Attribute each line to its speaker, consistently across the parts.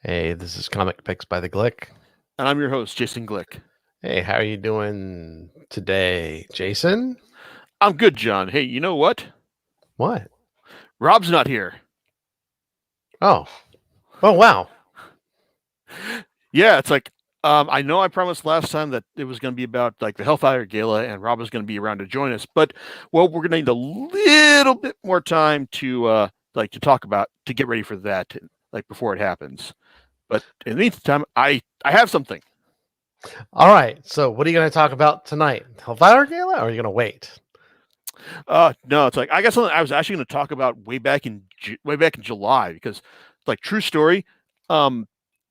Speaker 1: Hey, this is Comic Picks by the Glick.
Speaker 2: And I'm your host, Jason Glick.
Speaker 1: Hey, how are you doing today, Jason?
Speaker 2: I'm good, John. Hey, you know what?
Speaker 1: What?
Speaker 2: Rob's not here.
Speaker 1: Oh, oh wow.
Speaker 2: Yeah, it's like I know I promised last time that it was going to be about like the Hellfire Gala, and Rob was going to be around to join us. But well, we're going to need a little bit more time to talk about to get ready for that, like before it happens. But in the meantime, I have something.
Speaker 1: All right. So, what are you going to talk about tonight? Hellfire Gala, or are you going to wait?
Speaker 2: No, it's like I got something I was actually going to talk about way back in July because, like, true story. Um,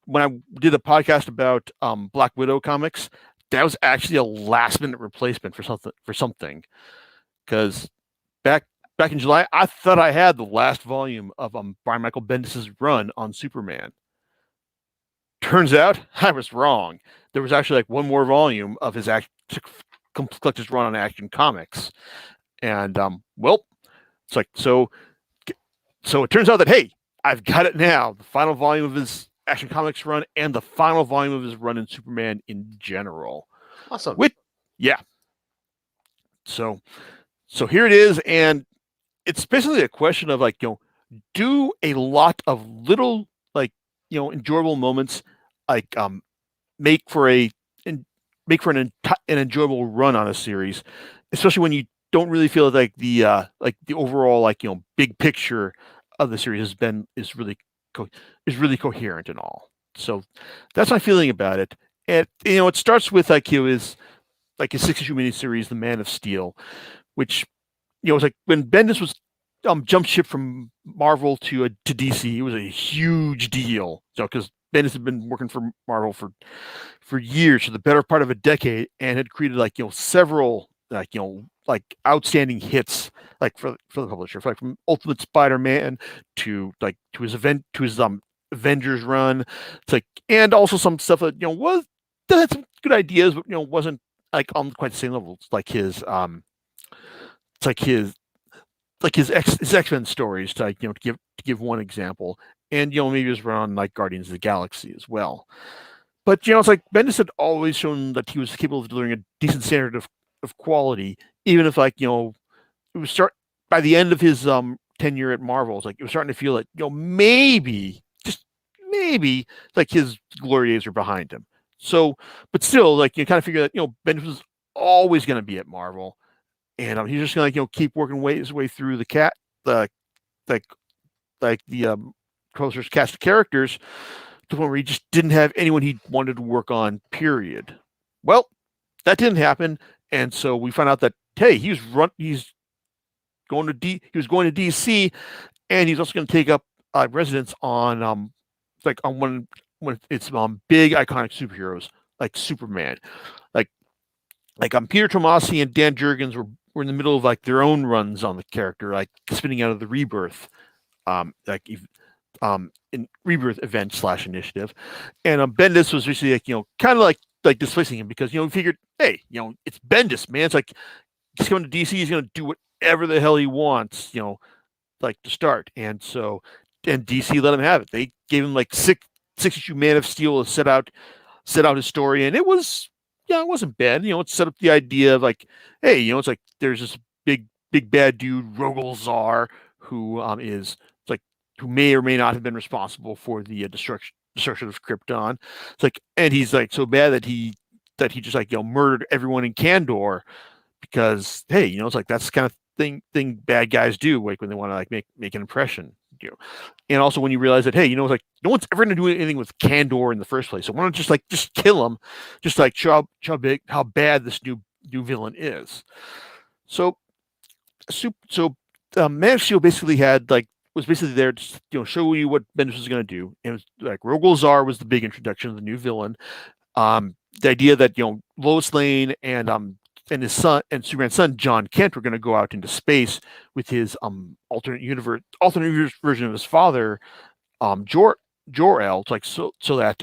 Speaker 2: when I did a podcast about Black Widow comics, that was actually a last minute replacement for something because back back in July, I thought I had the last volume of Brian Michael Bendis's run on Superman. Turns out I was wrong. There was actually like one more volume of his collector's run on Action Comics, and well, it's like so it turns out that hey, I've got it now. The final volume of his Action Comics run and the final volume of his run in Superman in general.
Speaker 1: Awesome.
Speaker 2: With yeah. So so here it is, and it's basically a question of like, do a lot of little like, enjoyable moments like make for a and make for an enjoyable run on a series, especially when you don't really feel like the overall like big picture of the series is really coherent and all. So that's my feeling about it. And it starts with like his 6 issue miniseries, The Man of Steel, which it's like when Bendis was jumped ship from Marvel to DC, it was a huge deal. So because Bendis had been working for Marvel for years, for the better part of a decade, and had created like several like outstanding hits like for the publisher, like from Ultimate Spider-Man to his Avengers run. It's like, and also some stuff that that had some good ideas, but wasn't like on quite the same level. It's like his X-Men stories to like, to give one example, and maybe his run on like Guardians of the Galaxy as well. But it's like Bendis had always shown that he was capable of delivering a decent standard of quality, even if like it was start by the end of his tenure at Marvel, it's like it was starting to feel like maybe just maybe like his glory days are behind him. So, but still, like you kind of figure that Bendis was always going to be at Marvel, and he's just gonna like keep working his way through the like the closer cast of characters to the point where he just didn't have anyone he wanted to work on. Period. Well, that didn't happen, and so we found out that hey, he was going to DC, and he's also going to take up residence on like on one of its big iconic superheroes like Superman, like Peter Tomasi and Dan Jurgens were in the middle of like their own runs on the character, like spinning out of the Rebirth, like in Rebirth event slash initiative, and Bendis was basically like kind of like displacing him because we figured hey it's Bendis, man, it's like he's coming to DC, he's gonna do whatever the hell he wants, like to start, and so and DC let him have it. They gave him like six issue Man of Steel to set out his story, and it was it wasn't bad. It set up the idea of like, hey, it's like there's this big bad dude, Rogol Zar, who is like who may or may not have been responsible for the destruction of Krypton. It's like, and he's like so bad that he just like murdered everyone in Kandor because hey, it's like that's the kind of thing bad guys do, like when they want to like make an impression. And also when you realize that hey, it's like no one's ever going to do anything with Kandor in the first place, so why don't just kill him, just like show how bad this new villain is. So Man of Steel basically had like was basically there to show you what Bendis was going to do. And it was like Rogol Zar was the big introduction of the new villain. The idea that Lois Lane and his son and Superman's son John Kent were going to go out into space with his alternate universe version of his father, Jor El, like so that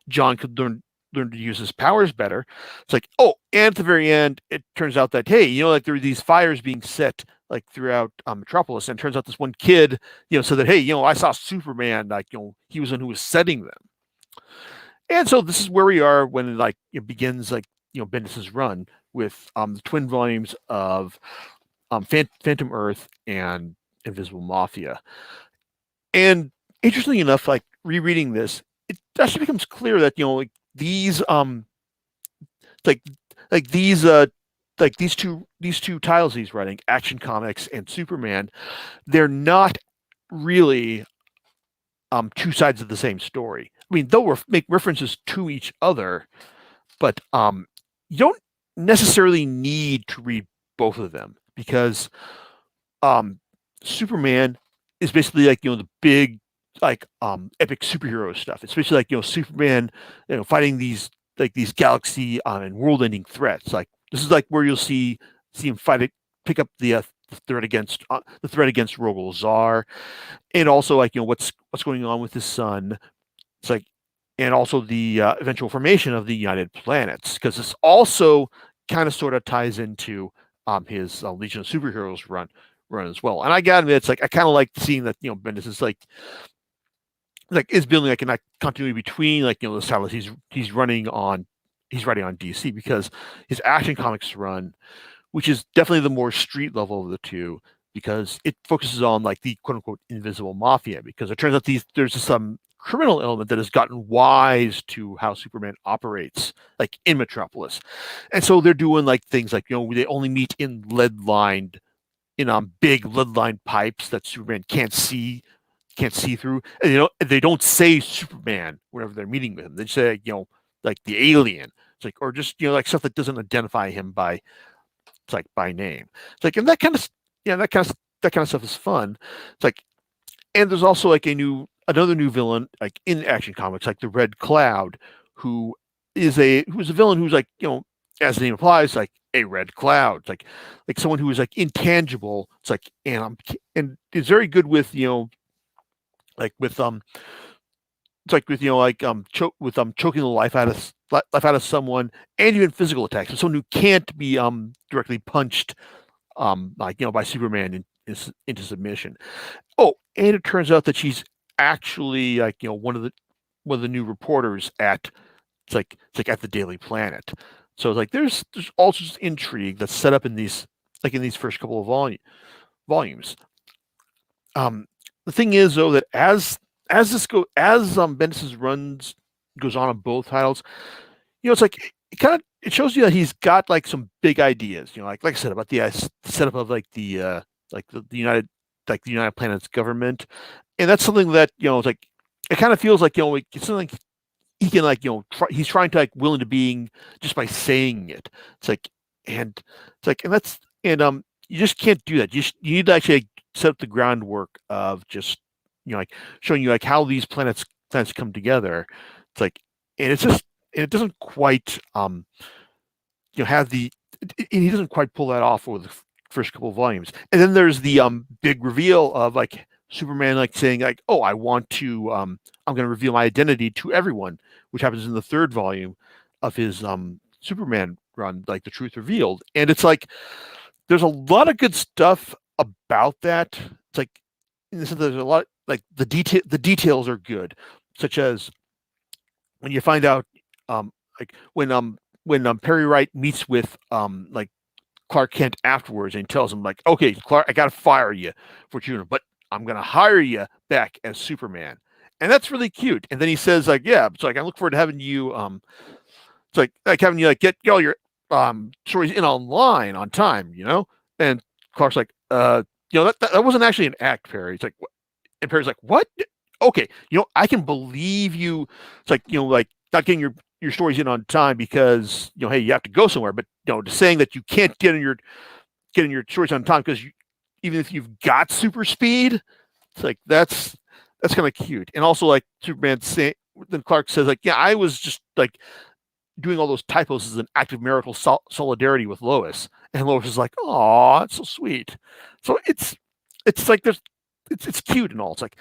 Speaker 2: John could learn learn to use his powers better. It's like, oh, and at the very end, it turns out that, hey, like there were these fires being set like throughout Metropolis, and it turns out this one kid, said that, hey, I saw Superman, like, he was the one who was setting them. And so this is where we are when like it begins, like, Bendis's run with the twin volumes of Phantom Earth and Invisible Mafia. And interestingly enough, like rereading this, it actually becomes clear that like these like these two titles he's writing, Action Comics and Superman, they're not really two sides of the same story. I mean, they'll make references to each other, but you don't necessarily need to read both of them, because Superman is basically like the big like epic superhero stuff. It's basically like Superman fighting these galaxy and world-ending threats. Like this is like where you'll see him pick up the threat against Rogol Zar, and also like what's going on with his son. It's like, and also the eventual formation of the United Planets, because this also kind of sort of ties into his Legion of Superheroes run as well. And I gotta admit, it's like I kind of like seeing that Bendis is like is building like a continuity between like the styles he's writing on DC, because his Action Comics run, which is definitely the more street level of the two, because it focuses on like the quote unquote invisible mafia, because it turns out there's some criminal element that has gotten wise to how Superman operates like in Metropolis. And so they're doing like things like they only meet in big lead-lined pipes that Superman can't see through. And they don't say Superman whenever they're meeting with him. They say like the alien. It's like, or just like stuff that doesn't identify him by name. It's like, and that kind of stuff is fun. It's like, and there's also like another new villain like in Action Comics, like the Red Cloud, who's a villain who's like as the name implies, like a red cloud. It's like someone who is like intangible. It's like, and is very good with like with it's like with choking the life out of someone, and even physical attacks. So someone who can't be directly punched by Superman into submission. Oh, and it turns out that she's actually like one of the new reporters at at the Daily Planet. So it's like there's also just intrigue that's set up in these first couple of volumes. The thing is though that as Bendis's runs goes on both titles, it's like it shows you that he's got like some big ideas. Like I said about the setup of like the United Planets government, and that's something that it's like it kind of feels like it's something he can like he's trying to like willing to being just by saying it. And that's you just can't do that. You need to actually like, set up the groundwork of just like showing you like how these planets come together. It's like, and it's just, and it doesn't quite have the he doesn't quite pull that off over the first couple of volumes. And then there's the big reveal of like Superman like saying like, oh, I want to I'm going to reveal my identity to everyone, which happens in the third volume of his Superman run, like The Truth Revealed. And it's like there's a lot of good stuff about that. It's like in the sense there's a lot like the details are good, such as when you find out like when Perry Wright meets with like Clark Kent afterwards and tells him like, okay, Clark, I gotta fire you for what you're doing, but I'm gonna hire you back as Superman. And that's really cute. And then he says like, yeah, it's like I look forward to having you it's like having you like get all your stories in online on time, And Clark's like, that wasn't actually an act, Perry. It's like, and Perry's like, what? Okay, I can believe you. It's like, like not getting your stories in on time because hey, you have to go somewhere. But just saying that you can't get in your stories on time because even if you've got super speed, it's like that's kind of cute. And also like Superman saying, then Clark says like, yeah, I was just like doing all those typos as an act of marital solidarity with Lois, and Lois is like, oh, it's so sweet. So it's like it's cute and all. It's like,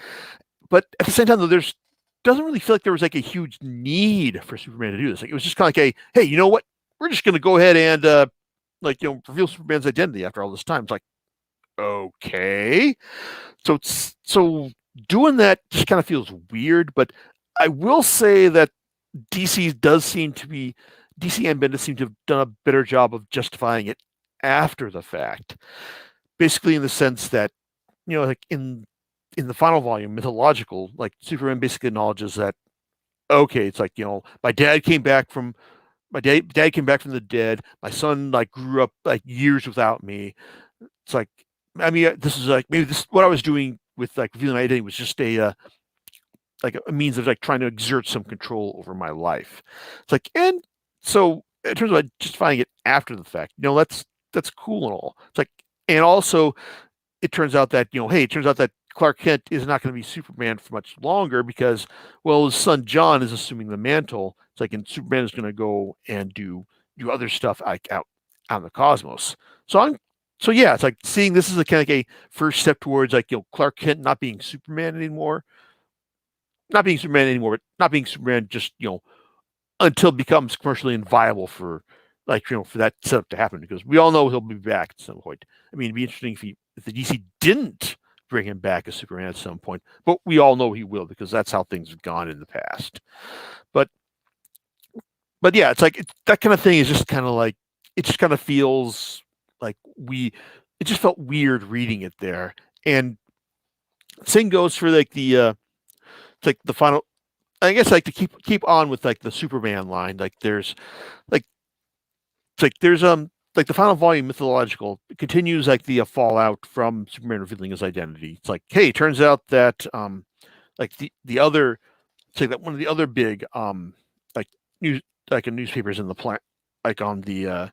Speaker 2: but at the same time though, there's doesn't really feel like there was like a huge need for Superman to do this. Like it was just kind of like a, hey, you know what? We're just going to go ahead and reveal Superman's identity after all this time. It's like, okay, so doing that just kind of feels weird. But I will say that DC and Bendis seem to have done a better job of justifying it after the fact. Basically, in the sense that like in the final volume, Mythological, like Superman basically acknowledges that okay, it's like my dad came back from the dead. My son like grew up like years without me. It's like I mean, this is like maybe this what I was doing with like revealing my identity was just like a means of like trying to exert some control over my life. It's like and so in terms of just finding it after the fact, that's cool and all. It's like and also it turns out that hey, it turns out that Clark Kent is not going to be Superman for much longer because well, his son John is assuming the mantle. It's like and Superman is going to go and do other stuff like out in the cosmos. So I'm so yeah, it's like seeing this is a kind of like a first step towards like Clark Kent not being Superman anymore, not being Superman anymore, but not being Superman just until it becomes commercially inviable for like for that setup to happen because we all know he'll be back at some point. I mean, it'd be interesting if the DC didn't bring him back as Superman at some point, but we all know he will because that's how things have gone in the past. But yeah, it's like that kind of thing is just kind of like it just kind of feels like it just felt weird reading it there. And same goes for like it's like the final. I guess like to keep on with like the Superman line. Like there's like it's like there's like the final volume Mythological continues like the fallout from Superman revealing his identity. It's like hey, turns out that like the other it's like that one of the other big like news like in newspapers in the plant like on the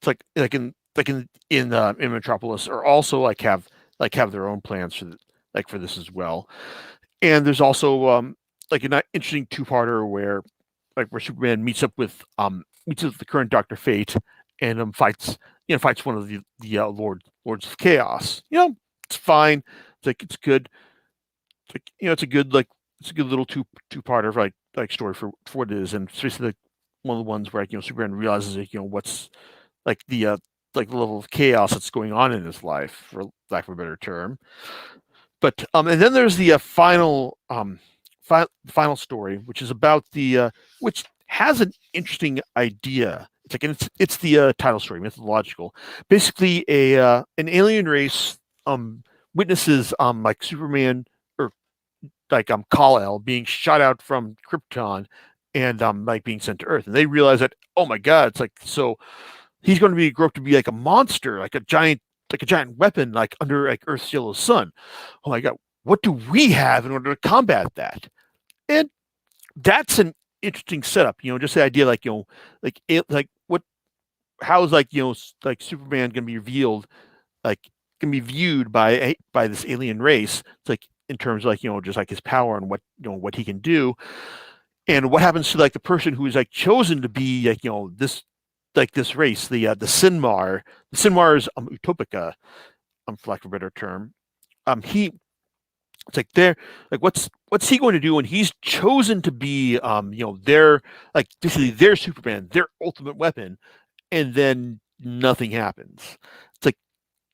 Speaker 2: it's like in Metropolis or also like have their own plans for like for this as well. And there's also like an interesting two-parter where Superman meets up with the current Doctor Fate and fights one of the lords of chaos. It's fine. It's like it's good. It's like it's a good little two-parter like story for what it is, and especially like one of the ones where Superman realizes like what's like the level of chaos that's going on in his life, for lack of a better term. But and then there's the final story, which is about which has an interesting idea. It's like it's the title story, Mythological. Basically, an alien race witnesses like Superman or like Kal-El being shot out from Krypton and like being sent to Earth, and they realize that oh my god, it's like so he's going to be grow up to be like a monster, like a giant weapon, like under like Earth's yellow sun. Oh my god, what do we have in order to combat that? And that's an interesting setup. Just the idea, like like what, how is like like Superman going to be revealed, like can be viewed by this alien race. It's like in terms of like just like his power and what what he can do, and what happens to like the person who is like chosen to be like this race, the Sinmar. The Sinmar is Utopica, for lack of a better term. He it's like they're like what's he going to do when he's chosen to be their like basically their Superman, their ultimate weapon, and then nothing happens. It's like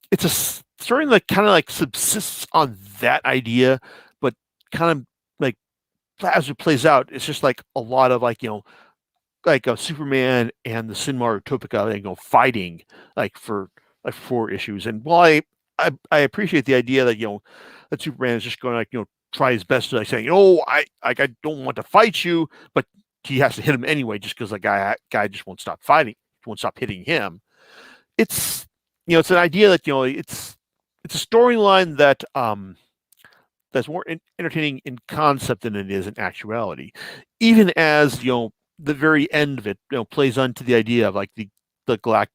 Speaker 2: it's a story that kind of like subsists on that idea, but kind of like as it plays out, it's just like a lot of like like a Superman and the Sinmar Utopica, fighting like for like 4 issues. And while I appreciate the idea that that Superman is just going to like try his best to like saying I don't want to fight you, but he has to hit him anyway just because the guy just won't stop fighting, won't stop hitting him. It's it's an idea that it's a storyline that that's more entertaining in concept than it is in actuality. Even as the very end of it plays onto the idea of like the like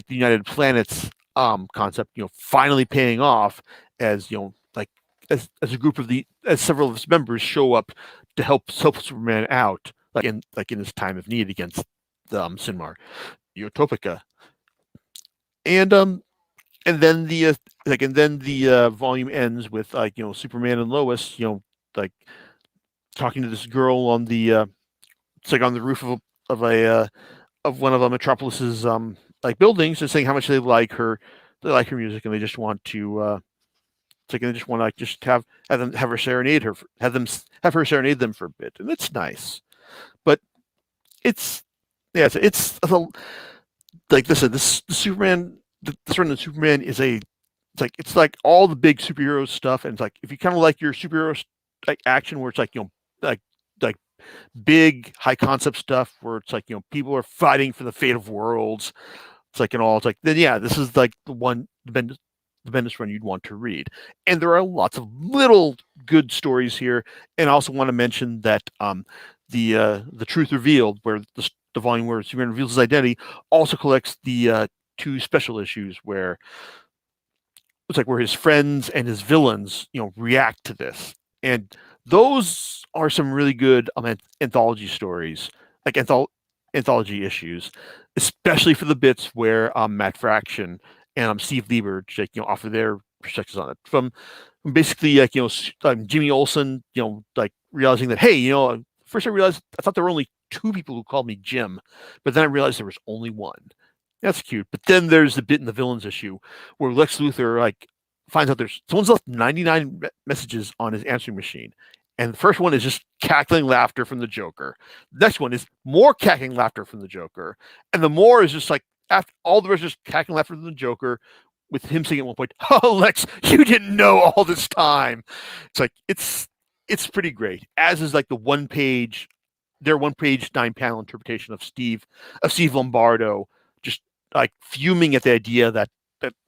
Speaker 2: the United Planets concept finally paying off as like as a group of as several of its members show up to help Superman out like in his time of need against the Sinmar Utopica. And then the volume ends with like Superman and Lois like talking to this girl on the it's like on the roof of one of Metropolis's like buildings, just saying how much they like her music, and they just want to it's like they just want to like just have them have her serenade her, have her serenade them for a bit, and it's nice. But it's yeah, like listen, this the Superman, this run of Superman is it's like all the big superhero stuff, and it's like if you kind of like your superhero like action where it's like like big high concept stuff where it's like people are fighting for the fate of worlds. It's like it's like then yeah, this is like the Bendis run you'd want to read, and there are lots of little good stories here. And I also want to mention that the Truth Revealed, where the volume where Superman reveals his identity, also collects the two special issues where it's like where his friends and his villains react to this, and those are some really good anthology stories, like anthology issues, especially for the bits where Matt Fraction and Steve Lieber like, offer their perspectives on it from basically like Jimmy Olsen like realizing that hey first I thought there were only two people who called me Jim, but then I realized there was only one. That's cute. But then there's the bit in the villains issue where Lex Luthor like finds out there's someone's left 99 messages on his answering machine. And the first one is just cackling laughter from the Joker. The next one is more cackling laughter from the Joker. And the more is just like after all the rest is just cackling laughter from the Joker, with him saying at one point, "Oh, Lex, you didn't know all this time." It's like it's pretty great. As is like their 1-page 9-panel interpretation of Steve Lombardo just like fuming at the idea that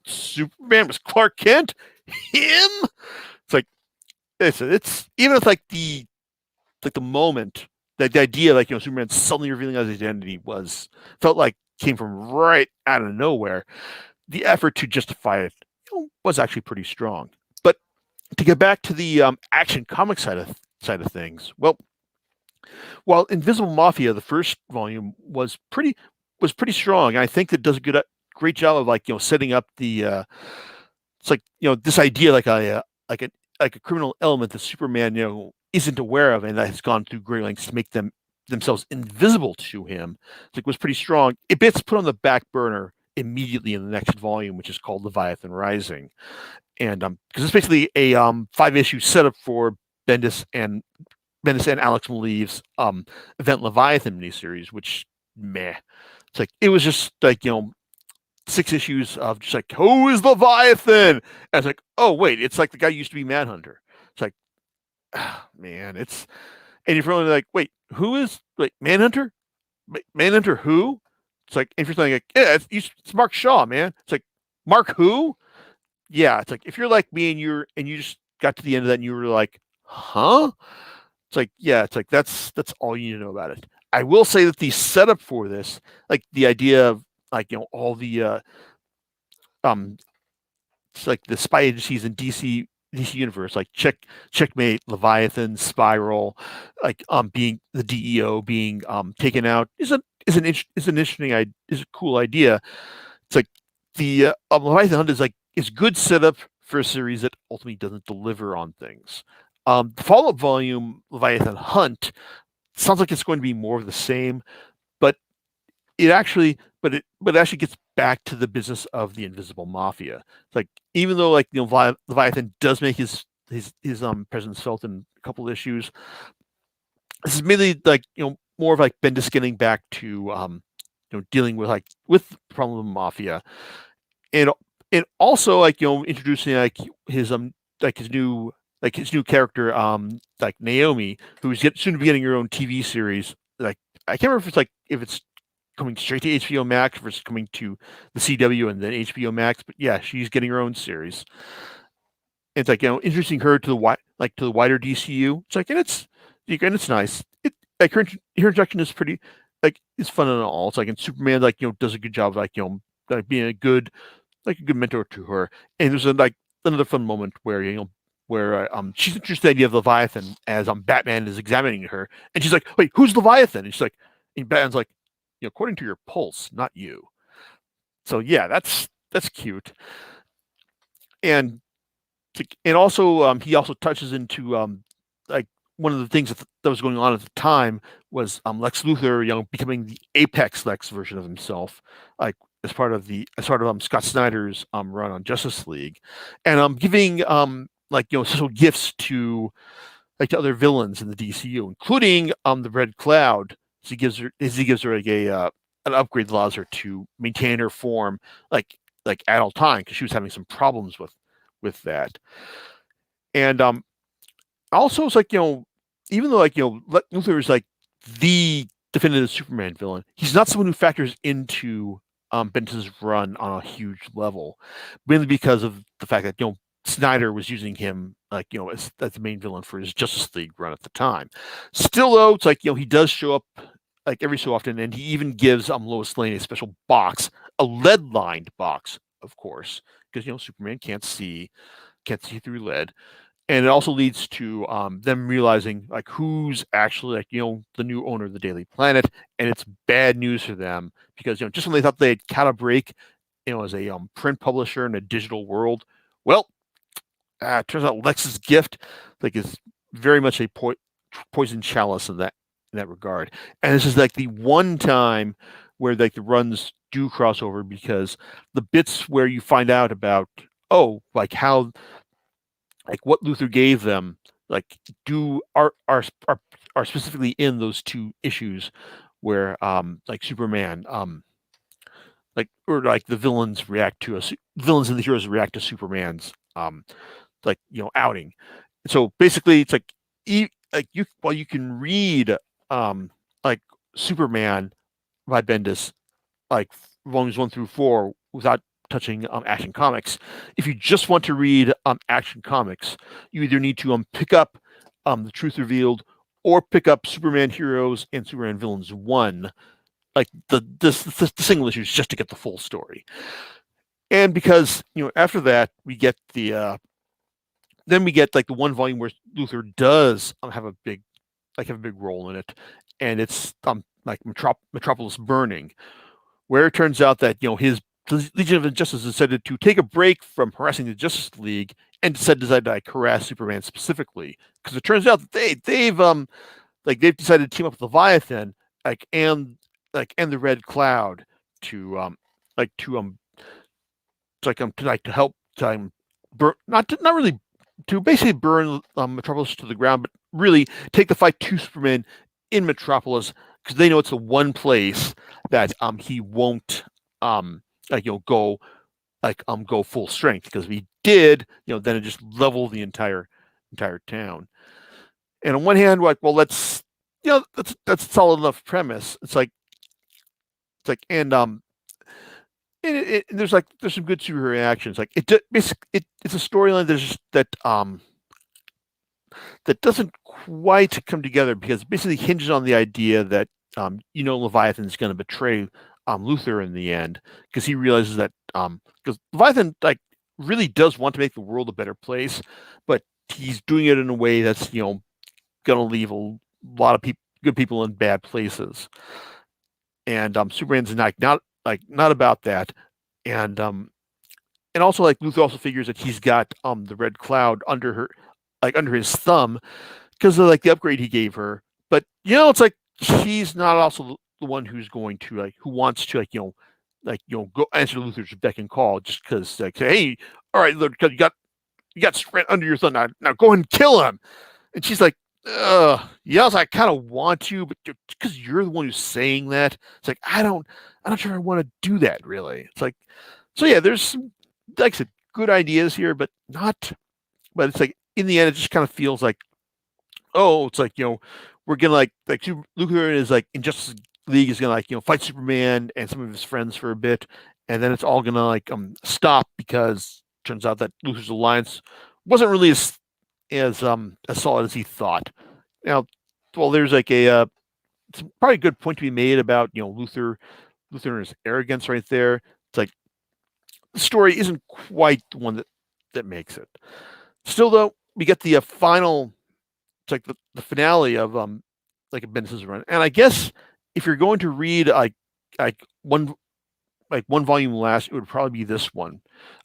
Speaker 2: Superman was Clark Kent, him. It's like it's even if like the moment that the idea like Superman suddenly revealing his identity felt like came from right out of nowhere. The effort to justify it was actually pretty strong. But to get back to the action comic side of things, well, while Invisible Mafia, the first volume, was pretty strong, and I think it does a great job of like setting up the it's like this idea like a criminal element that Superman isn't aware of, and that has gone through great lengths to make themselves invisible to him. It's like was pretty strong. It gets put on the back burner immediately in the next volume, which is called Leviathan Rising, and because it's basically a 5-issue setup for Bendis and Alex Maleev's Event Leviathan miniseries, which meh. It's like it was just like 6 issues of just like who is Leviathan? And it's like, oh wait, it's like the guy who used to be Manhunter. It's like, man, and you're probably like, wait, who is Manhunter? Manhunter who? It's like interesting. Like, yeah, it's Mark Shaw, man. It's like Mark who? Yeah, it's like if you're like me and you just got to the end of that and you were like, huh? It's like, yeah, it's like that's all you need to know about it. I will say that the setup for this, like the idea of like all the um it's like the spy agencies in DC universe, like Checkmate, Leviathan, Spiral, like being the DEO being taken out is a cool idea. It's like the Leviathan Hunt is good setup for a series that ultimately doesn't deliver on things. The follow-up volume, Leviathan Hunt, sounds like it's going to be more of the same, but it actually gets back to the business of the Invisible Mafia. It's like even though like Leviathan does make his presence felt in a couple of issues, this is mainly like more of like Bendis getting back to dealing with the problem of the mafia, and also like introducing his new character like Naomi, who's soon to be getting her own TV series. Like I can't remember if it's coming straight to HBO Max versus coming to the CW and then HBO Max, but yeah, she's getting her own series. It's like introducing her to the wider DCU. It's like and it's nice. It like her introduction is pretty it's fun and all. It's like and Superman does a good job like being a good mentor to her. And there's another fun moment where she's introduced to the idea of Leviathan as Batman is examining her, and she's like, "Wait, who's Leviathan?" And she's like, and Batman's like, according to your pulse, not you. So yeah, that's cute. And also he also touches into like one of the things that was going on at the time was Lex Luthor, becoming the apex Lex version of himself, like as part of Scott Snyder's run on Justice League, and giving special gifts to other villains in the DCU, including the Red Cloud. So he gives her like an upgrade that allows her to maintain her form like at all time, because she was having some problems with that. And also it's like, even though Luthor is like the definitive Superman villain, he's not someone who factors into Bendis' run on a huge level, mainly because of the fact that Snyder was using him as the main villain for his Justice League run at the time. Still though, it's like he does show up like every so often, and he even gives Lois Lane a special box, a lead-lined box, of course, because Superman can't see through lead. And it also leads to them realizing like who's actually the new owner of the Daily Planet, and it's bad news for them because just when they thought they had caught a break, as a print publisher in a digital world, well, it turns out Lex's gift is very much a poison chalice in that regard. And this is like the one time where the runs do cross over, because the bits where you find out about how what Luthor gave them are specifically in those two issues where Superman the villains villains and the heroes react to Superman's outing. So basically it's you can read Superman by Bendis volumes 1 through 4 without touching Action Comics. If you just want to read Action Comics, you either need to pick up The Truth Revealed or pick up Superman Heroes and Superman Villains 1, the single issues, just to get the full story. And because after that we get the one volume where Luthor does have a big role in it, and it's Metropolis Burning, where it turns out that his Legion of Injustice decided to take a break from harassing the Justice League and decided to harass Superman specifically, because it turns out that they've decided to team up with Leviathan and the Red Cloud to help burn, not really to basically burn Metropolis to the ground, but really take the fight to Superman in Metropolis, because they know it's the one place that he won't go full strength, because if he did, then it just leveled the entire town. And on one hand, that's a solid enough premise. And there's some good superhero actions. It's a storyline that doesn't quite come together, because it basically hinges on the idea that Leviathan's going to betray Luthor in the end, because he realizes that because Leviathan really does want to make the world a better place, but he's doing it in a way that's going to leave a lot of good people in bad places. And Superman's not about that. And also Luthor also figures that he's got the Red Cloud under his thumb because of the upgrade he gave her. But it's she's not also the one who's going to who wants to go answer Luthor's beck and call, just because say, hey, all right, look, you got Sprint under your thumb, now go and kill him. And she's like, yes, I kind of want to, but because you're the one who's saying that, it's I'm not sure I want to do that, really. It's so yeah, there's some, I said, good ideas here, but not, but it's in the end, it just kind of feels it's we're gonna Luthor is in Justice League is gonna fight Superman and some of his friends for a bit, and then it's all gonna stop, because it turns out that Luthor's alliance wasn't really as solid as he thought. Now, well, there's it's probably a good point to be made about Luthor and his arrogance right there. It's the story isn't quite the one that makes it. Still, though, we get the final. It's the finale of a Bendis' run, and I guess if you're going to read one volume last, it would probably be this one,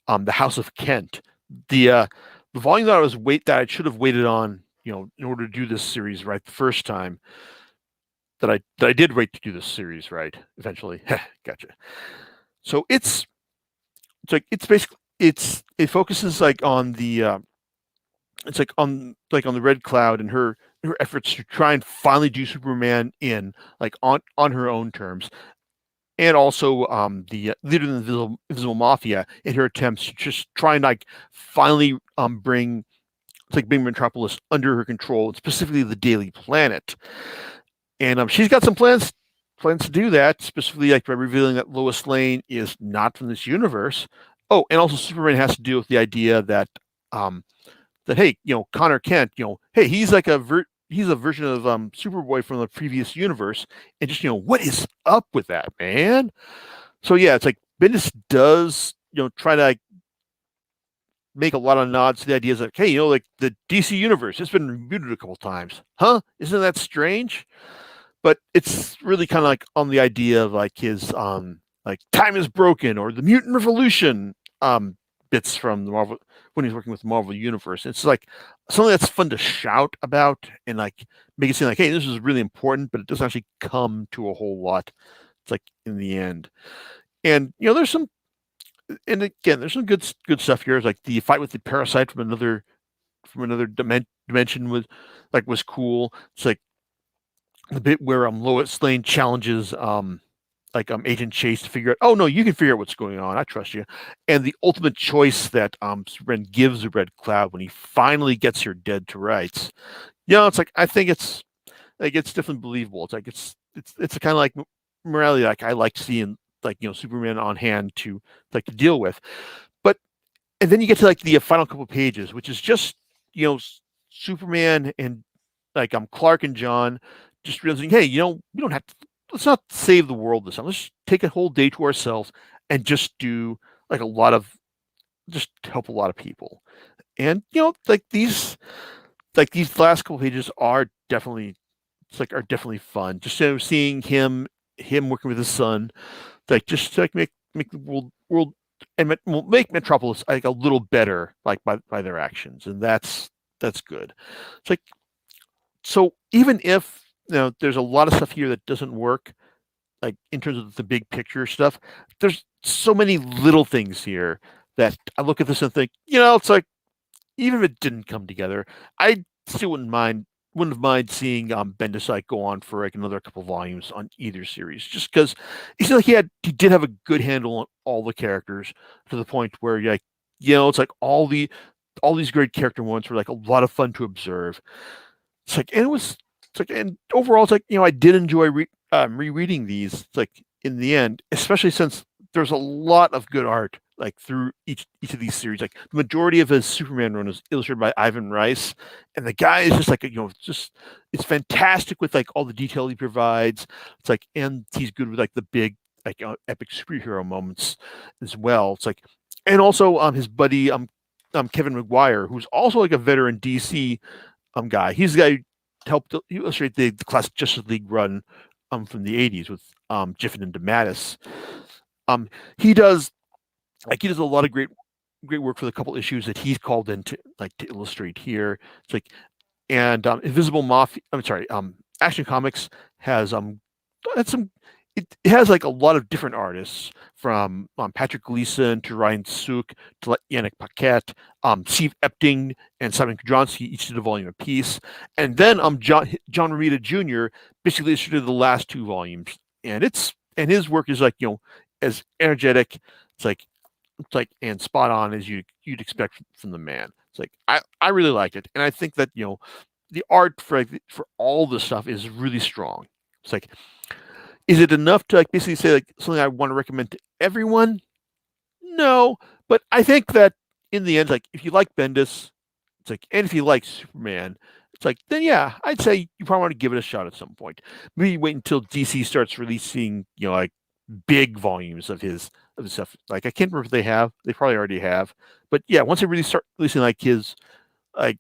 Speaker 2: The House of Kent. The volume that I should have waited on in order to do this series right the first time, that I did wait to do this series right eventually. Gotcha. So it's basically it focuses like on the it's like on the Red Cloud and her efforts to try and finally do Superman in like on her own terms, and also the leader of the invisible mafia in her attempts to just try and like finally bring bring Metropolis under her control, and specifically the Daily Planet. And she's got some plans to do that, specifically like by revealing that Lois Lane is not from this universe. Oh, and also Superman has to deal with the idea that um, hey, Connor Kent, hey, he's like he's a version of Superboy from the previous universe, and just what is up with that, man? So yeah, it's like Bendis does try to like make a lot of nods to the ideas like, hey, like the DC universe has been rebooted a couple times, huh? Isn't that strange? But it's really kind of like on the idea of like his like Time is Broken or the Mutant Revolution bits from the Marvel when he's working with the Marvel Universe. It's like something that's fun to shout about and like make it seem like, hey, this is really important, but it doesn't actually come to a whole lot. It's like in the end. And there's some, and again, there's some good stuff here. It's like the fight with the parasite from another dimension was cool. It's like the bit where Lois Lane challenges Agent Chase to figure out, oh no, you can figure out what's going on. I trust you. And the ultimate choice that Superman gives the Red Cloud when he finally gets her dead to rights. It's like I think it's definitely believable. It's like it's kind of like morality like I like seeing like Superman on hand to like to deal with. But and then you get to like the final couple pages, which is just Superman and like Clark and John just realizing, hey, we don't have to, let's not save the world this time. Let's take a whole day to ourselves and just do like just help a lot of people. And like these last couple pages are definitely fun. Just seeing him working with his son, like just to like make the world and make Metropolis like a little better, like by their actions, and that's good. It's like so even if there's a lot of stuff here that doesn't work, like in terms of the big picture stuff, there's so many little things here that I look at this and think, it's like even if it didn't come together, I still wouldn't have mind seeing Bendis like go on for like another couple volumes on either series, just because he seemed like he did have a good handle on all the characters to the point where you're like, it's like all these great character moments were like a lot of fun to observe. It's like and it was it's like and overall it's like I did enjoy rereading these. It's like in the end, especially since there's a lot of good art like through each of these series. Like the majority of his Superman run is illustrated by Ivan Rice, and the guy is just like just it's fantastic with like all the detail he provides. It's like and he's good with like the big like epic superhero moments as well. It's like and also his buddy Kevin McGuire, who's also like a veteran DC guy. He's the guy who helped illustrate the classic Justice League run from the 80s with Giffen and DeMatteis. He does a lot of great work for the couple issues that he's called in to illustrate here. It's like and Invisible Mafia. I'm sorry. Action Comics has had some. It has like a lot of different artists from Patrick Gleason to Ryan Sook to like Yannick Paquette, Steve Epting and Simon Kudronsky each did a volume apiece, and then John Romita Jr. basically illustrated the last two volumes, and his work is like as energetic. It's like and spot on as you'd expect from the man. It's like I really liked it, and I think that the art for all this stuff is really strong. It's like, is it enough to like basically say like something I want to recommend to everyone? No, but I think that in the end, like if you like Bendis, it's like, and if you like Superman, it's like then yeah, I'd say you probably want to give it a shot at some point. Maybe wait until DC starts releasing like big volumes of his stuff. Like I can't remember if they have. They probably already have. But yeah, once they really start releasing like his like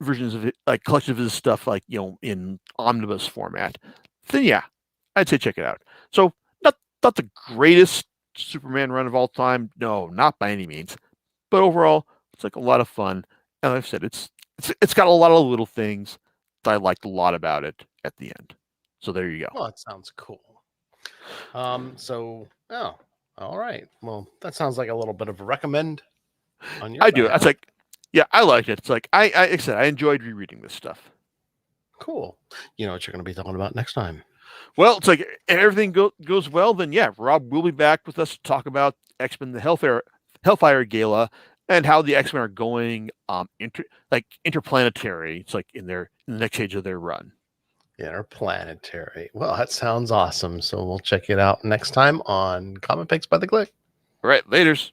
Speaker 2: versions of it, like collections of his stuff, like in omnibus format, then yeah, I'd say check it out. So not the greatest Superman run of all time. No, not by any means. But overall, it's like a lot of fun. And like I said, it's it's got a lot of little things that I liked a lot about it at the end. So there you go.
Speaker 1: Well, that sounds cool. Oh, all right. Well, that sounds like a little bit of a recommend on your
Speaker 2: I do.
Speaker 1: behalf.
Speaker 2: It's like, yeah, I liked it. It's like like I said, I enjoyed rereading this stuff.
Speaker 1: Cool. You know what you're going to be talking about next time.
Speaker 2: Well, it's like if everything goes well, then yeah, Rob will be back with us to talk about X-Men: The Hellfire Gala and how the X-Men are going interplanetary. It's like in the next stage of their run.
Speaker 1: Interplanetary. Well, that sounds awesome. So we'll check it out next time on Comic Picks by the Glick.
Speaker 2: All right, laters.